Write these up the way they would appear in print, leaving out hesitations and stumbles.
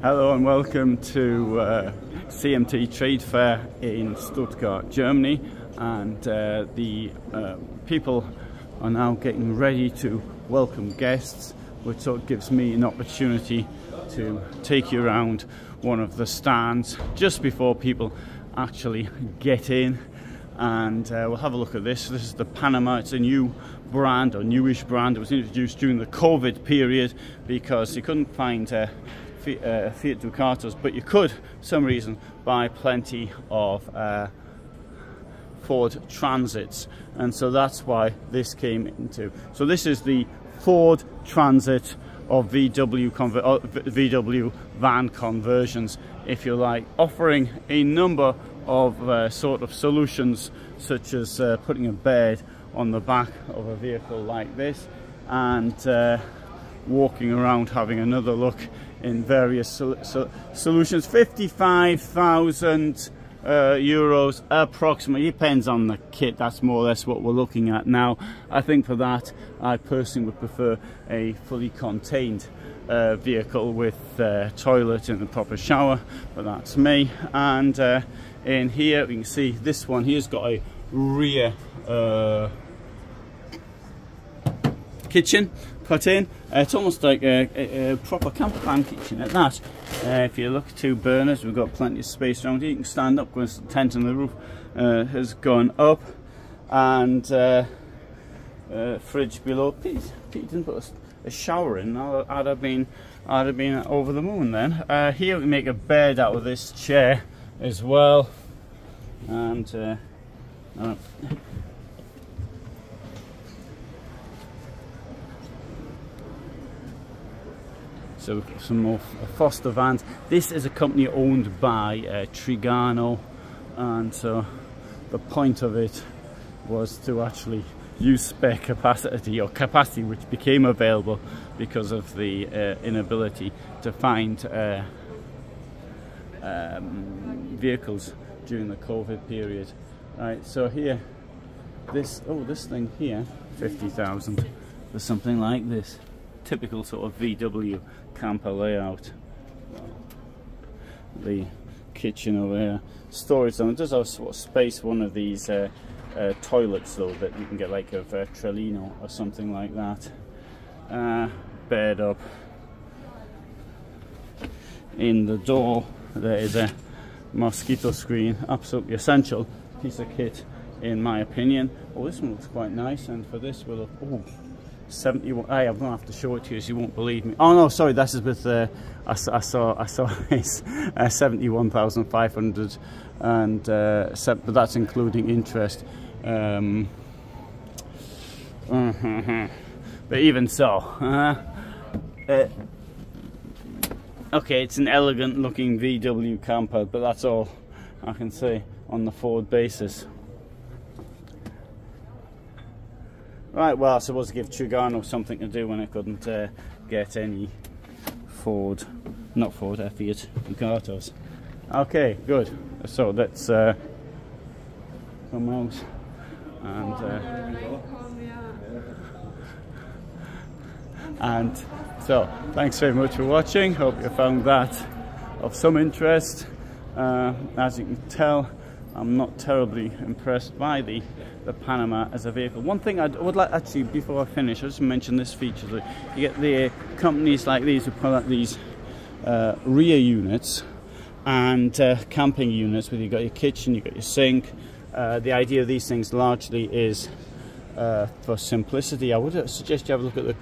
Hello and welcome to CMT Trade Fair in Stuttgart, Germany, and the people are now getting ready to welcome guests, which sort of gives me an opportunity to take you around one of the stands just before people actually get in. And we'll have a look at this. This is the Panama. It's a new brand, or newish brand. It was introduced during the COVID period because you couldn't find Fiat Ducatos, but you could, for some reason, buy plenty of Ford Transits, and so that's why this came into. So this is the Ford Transit of VW van conversions, if you like, offering a number of sort of solutions, such as putting a bed on the back of a vehicle like this, and walking around having another look in various solutions. 55,000 euros approximately, depends on the kit. That's more or less what we're looking at now. I think for that, I personally would prefer a fully contained vehicle with toilet and a proper shower, but that's me. And in here we can see this one here's got a rear kitchen put in. It's almost like a proper campervan kitchen at that. If you look, 2 burners, we've got plenty of space around here. You can stand up, because the tent on the roof has gone up, and fridge below. Pete didn't put a shower in. I'd have been over the moon then. Here we make a bed out of this chair as well, and so we've got some more Foster vans. This is a company owned by Trigano, and so the point of it was to actually use spare capacity, or capacity which became available because of the inability to find vehicles during the COVID period. Right, so here, this thing here, 50,000 for something like this. Typical sort of VW camper layout. The kitchen over here, storage zone. It does have sort of space, one of these toilets though, that you can get like a Trigano or something like that. Bed up. In the door there is a mosquito screen, absolutely essential piece of kit in my opinion. Oh, this one looks quite nice, and for this we'll look, oh, 71. I'm gonna have to show it to you, so you won't believe me. Oh no, sorry, this is with I saw it's 71,500, and but that's including interest. But even so, okay, it's an elegant looking VW camper, but that's all I can say on the Ford basis. Right, well, I suppose to give Trigano something to do when I couldn't get any Fiat Ducatos. Okay, good. So let's come out and so thanks very much for watching. Hope you found that of some interest. As you can tell, I'm not terribly impressed by the Panama as a vehicle. One thing I would like, actually, before I finish, I'll just mention this feature. You get the companies like these who put out these rear units and camping units, where you've got your kitchen, you've got your sink. The idea of these things largely is for simplicity. I would suggest you have a look at the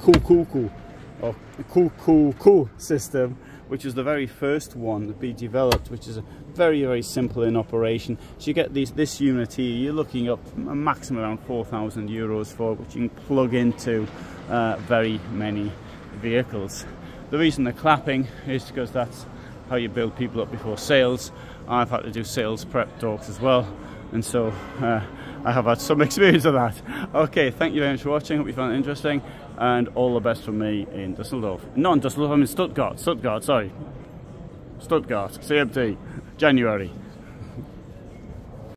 Cool system, which is the very first one to be developed, which is very, very simple in operation. So you get this unit here, you're looking up a maximum around 4,000 euros for, which you can plug into very many vehicles. The reason they're clapping is because that's how you build people up before sales. I've had to do sales prep talks as well, and so I have had some experience of that. Okay, thank you very much for watching. Hope you found it interesting, and all the best from me in Düsseldorf. Not in Düsseldorf, I'm in Stuttgart, sorry. Stuttgart, CMT, January.